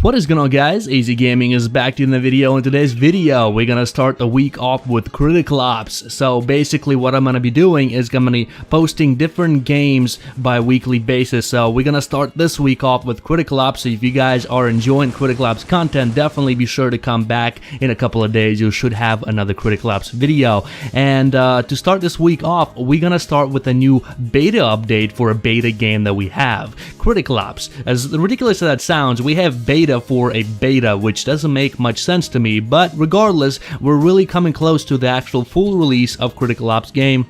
What is going on, guys? AZ Gaming is back in the video. In today's video, we're gonna start the week off with Critical Ops. So basically what I'm gonna be doing is I'm gonna be posting different games by weekly basis. So we're gonna start this week off with Critical Ops. So if you guys are enjoying Critical Ops content, definitely be sure to come back in a couple of days. You should have another Critical Ops video. And to start this week off, we're gonna start with a new beta update for a beta game that we have, Critical Ops. As ridiculous as that sounds, we have beta for a beta, which doesn't make much sense to me, but regardless, we're really coming close to the actual full release of Critical Ops game,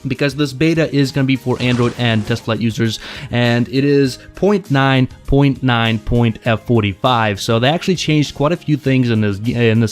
because this beta is going to be for Android and test flight users, and it is 0.9.9.f45. So they actually changed quite a few things in this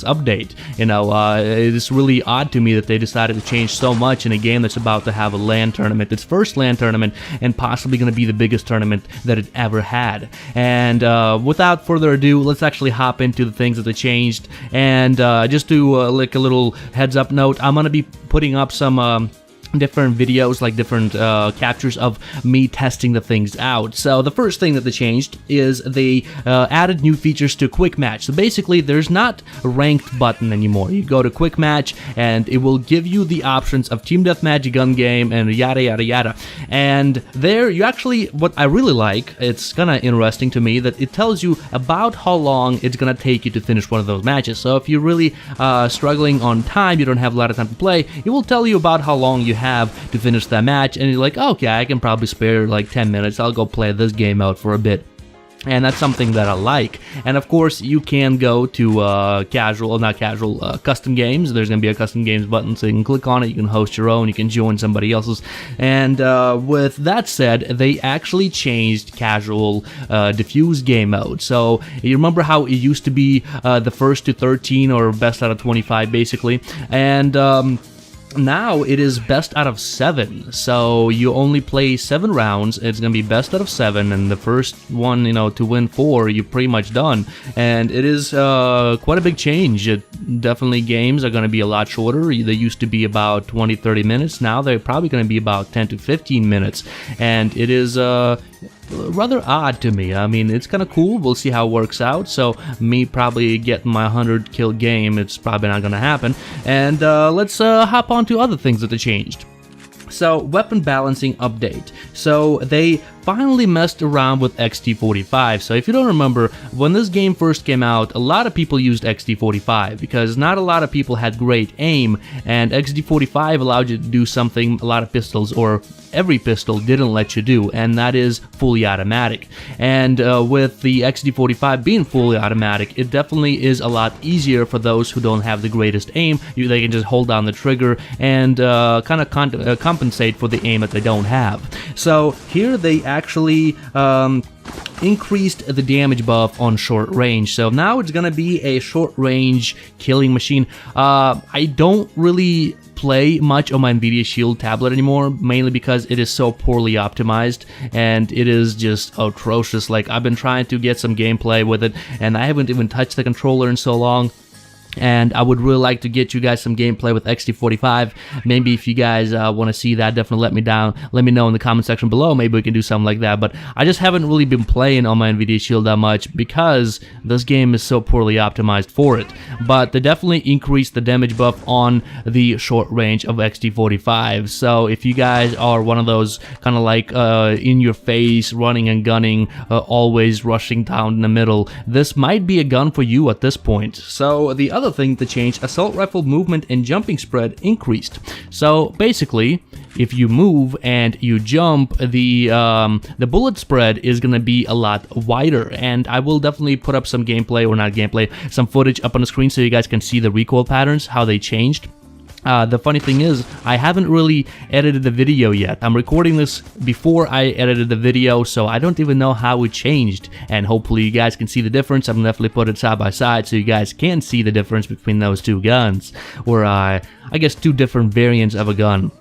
update. You know, it's really odd to me that they decided to change so much in a game that's about to have a LAN tournament, its first LAN tournament, and possibly going to be the biggest tournament that it ever had. And without further ado, let's actually hop into the things that they changed. And just to like a little heads up note, I'm going to be putting up some different videos, like different captures of me testing the things out. So the first thing that they changed is they added new features to Quick Match. So basically there's not a ranked button anymore. You go to Quick Match and it will give you the options of Team Deathmatch, gun game, and yada yada yada. And there you actually, what I really like, it's kind of interesting to me, that it tells you about how long it's gonna take you to finish one of those matches. So if you're really struggling on time, you don't have a lot of time to play, it will tell you about how long you have to finish that match, and you're like, okay, I can probably spare like 10 minutes, I'll go play this game out for a bit. And that's something that I like. And of course, you can go to custom games. There's going to be a custom games button, so you can click on it, you can host your own, you can join somebody else's. And with that said, they actually changed casual diffuse game mode. So you remember how it used to be the first to 13 or best out of 25 basically, and now it is best out of 7, so you only play 7 rounds. It's gonna be best out of 7, and the first one, you know, to win 4, you're pretty much done. And it is quite a big change. Definitely games are gonna be a lot shorter. They used to be about 20-30 minutes. Now they're probably gonna be about 10 to 15 minutes, and it is rather odd to me. I mean, it's kind of cool. We'll see how it works out. So me probably getting my 100 kill game, it's probably not gonna happen. And let's hop on to other things that they changed. So, weapon balancing update. So they finally messed around with XT45. So if you don't remember, when this game first came out, a lot of people used XT45 because not a lot of people had great aim, and XT45 allowed you to do something a lot of pistols, or every pistol, didn't let you do, and that is fully automatic. And with the XT45 being fully automatic, it definitely is a lot easier for those who don't have the greatest aim. They can just hold down the trigger and kind of compensate for the aim that they don't have. So here they actually increased the damage buff on short range, so now it's gonna be a short range killing machine. I don't really play much on my Nvidia Shield tablet anymore, mainly because it is so poorly optimized and it is just atrocious. Like, I've been trying to get some gameplay with it and I haven't even touched the controller in so long. And I would really like to get you guys some gameplay with XT45. Maybe if you guys want to see that, definitely let me know in the comment section below. Maybe we can do something like that. But I just haven't really been playing on my Nvidia Shield that much because this game is so poorly optimized for it. But they definitely increased the damage buff on the short range of XT45. So if you guys are one of those kind of like in your face, running and gunning, always rushing down in the middle, this might be a gun for you at this point. So the other thing to change, assault rifle movement and jumping spread increased. So basically, if you move and you jump, the bullet spread is gonna be a lot wider, and I will definitely put up some gameplay, or not gameplay, some footage up on the screen so you guys can see the recoil patterns, how they changed. The funny thing is, I haven't really edited the video yet. I'm recording this before I edited the video, so I don't even know how it changed. And hopefully you guys can see the difference. I'm definitely put it side by side so you guys can see the difference between those two guns. Or I guess two different variants of a gun.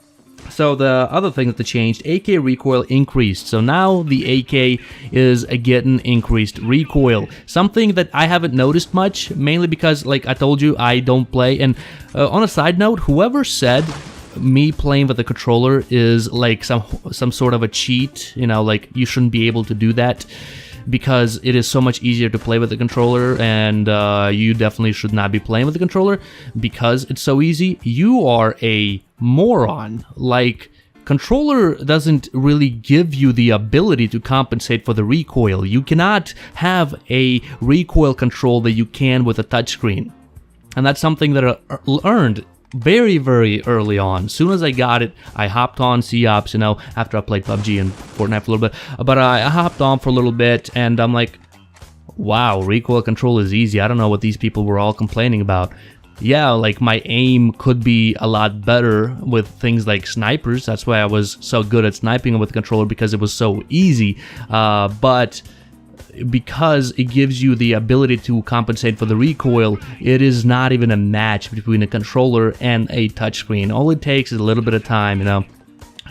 So the other thing that they changed, AK recoil increased. So now the AK is getting increased recoil. Something that I haven't noticed much, mainly because, like I told you, I don't play. And on a side note, whoever said me playing with the controller is like some sort of a cheat, you know, like you shouldn't be able to do that. because it is so much easier to play with the controller, and you definitely should not be playing with the controller because it's so easy. You are a moron. Like, controller doesn't really give you the ability to compensate for the recoil. You cannot have a recoil control that you can with a touchscreen. And that's something that I learned very, very early on. As soon as I got it, I hopped on C-Ops, you know, after I played PUBG and Fortnite for a little bit. But I hopped on for a little bit, and I'm like, wow, recoil control is easy. I don't know what these people were all complaining about. Yeah, like my aim could be a lot better with things like snipers. That's why I was so good at sniping with the controller, because it was so easy. But because it gives you the ability to compensate for the recoil, it is not even a match between a controller and a touchscreen. All it takes is a little bit of time, you know.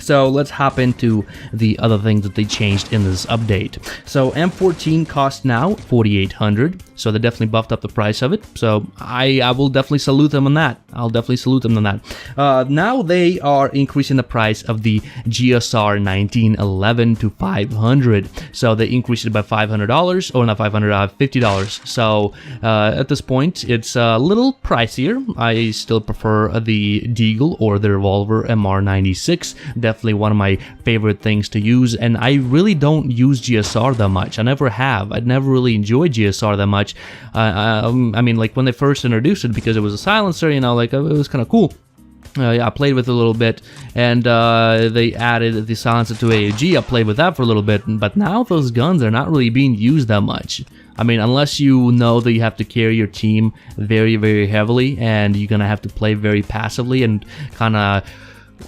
So let's hop into the other things that they changed in this update. So M14 costs now $4,800, so they definitely buffed up the price of it. So I will definitely salute them on that. I'll definitely salute them on that. Now they are increasing the price of the GSR 1911 to $500. So they increased it by $500, or not $500, $50. So at this point, it's a little pricier. I still prefer the Deagle or the Revolver MR96. Definitely one of my favorite things to use, and I really don't use GSR that much. I never have. I'd never really enjoyed GSR that much. I mean, like when they first introduced it, because it was a silencer, you know, like it was kind of cool. Yeah, I played with it a little bit, and they added the silencer to AUG. I played with that for a little bit, but now those guns are not really being used that much. I mean, unless you know that you have to carry your team very, very heavily, and you're gonna have to play very passively and kind of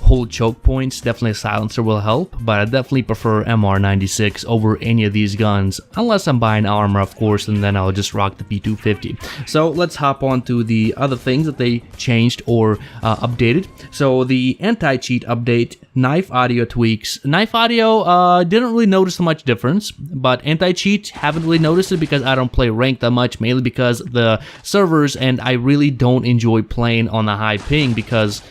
hold choke points, definitely a silencer will help, but I definitely prefer MR96 over any of these guns, unless I'm buying armor, of course, and then I'll just rock the P250. So let's hop on to the other things that they changed or updated. So the anti-cheat update, knife audio tweaks. Knife audio, didn't really notice much difference, but anti-cheat, haven't really noticed it because I don't play ranked that much, mainly because the servers, and I really don't enjoy playing on the high ping because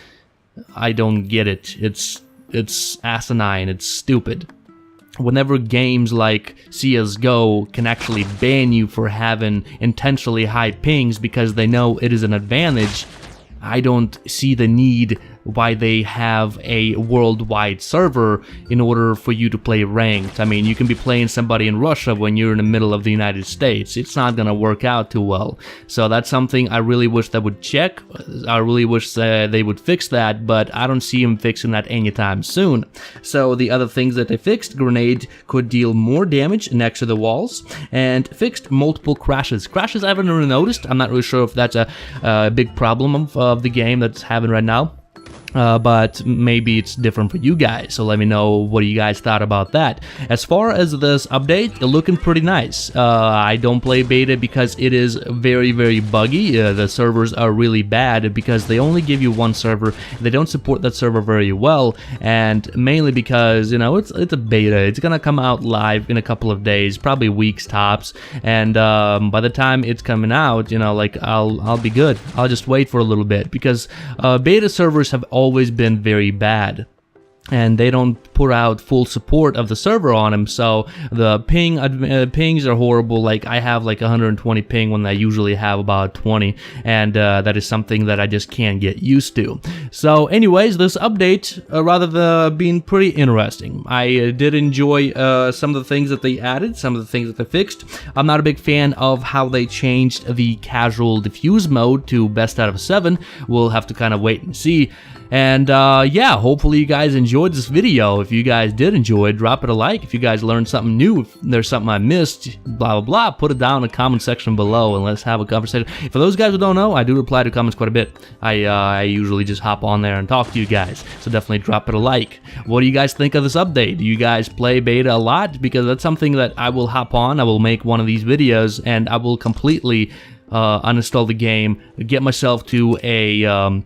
I don't get it. It's asinine. It's stupid. Whenever games like CSGO can actually ban you for having intentionally high pings because they know it is an advantage, I don't see the need why they have a worldwide server in order for you to play ranked. I mean, you can be playing somebody in Russia when you're in the middle of the United States. It's not gonna work out too well. So that's something I really wish they would check. I really wish they would fix that, but I don't see them fixing that anytime soon. So the other things that they fixed, grenade could deal more damage next to the walls, and fixed multiple crashes. Crashes I haven't really noticed. I'm not really sure if that's a big problem of the game that's happening right now. But maybe it's different for you guys, so let me know what you guys thought about that. As far as this update, it's looking pretty nice. I don't play beta because it is very, very buggy. The servers are really bad because they only give you one server. They don't support that server very well, and mainly because, you know, it's a beta. It's gonna come out live in a couple of days, probably weeks tops, and by the time it's coming out, you know, like I'll be good. I'll just wait for a little bit because beta servers have always been very bad, and they don't put out full support of the server on them, so the pings are horrible. Like I have like 120 ping when I usually have about 20, and that is something that I just can't get used to. So anyways, this update, rather than being pretty interesting, I did enjoy some of the things that they added, some of the things that they fixed. I'm not a big fan of how they changed the casual diffuse mode to best out of 7. We'll have to kind of wait and see. And yeah, hopefully you guys enjoyed this video. If you guys did enjoy it, drop it a like. If you guys learned something new, if there's something I missed, blah, blah, blah, put it down in the comment section below and let's have a conversation. For those guys who don't know, I do reply to comments quite a bit. I usually just hop on there and talk to you guys, so definitely drop it a like. What do you guys think of this update? Do you guys play beta a lot? Because that's something that I will hop on, I will make one of these videos, and I will completely uninstall the game, get myself to a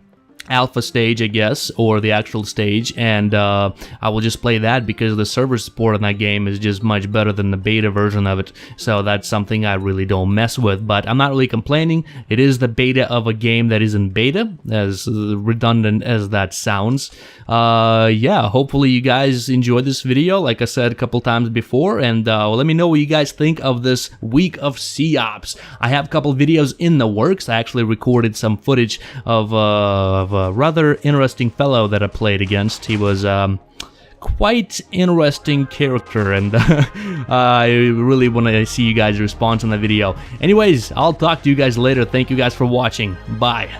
alpha stage, I guess, or the actual stage, and I will just play that because the server support on that game is just much better than the beta version of it. So that's something I really don't mess with, but I'm not really complaining. It is the beta of a game that is in beta, as redundant as that sounds. Yeah, hopefully you guys enjoyed this video, like I said a couple times before, and let me know what you guys think of this week of Sea Ops. I have a couple videos in the works. I actually recorded some footage of a rather interesting fellow that I played against. He was quite interesting character, and I really want to see you guys' response on the video. Anyways, I'll talk to you guys later. Thank you guys for watching. Bye.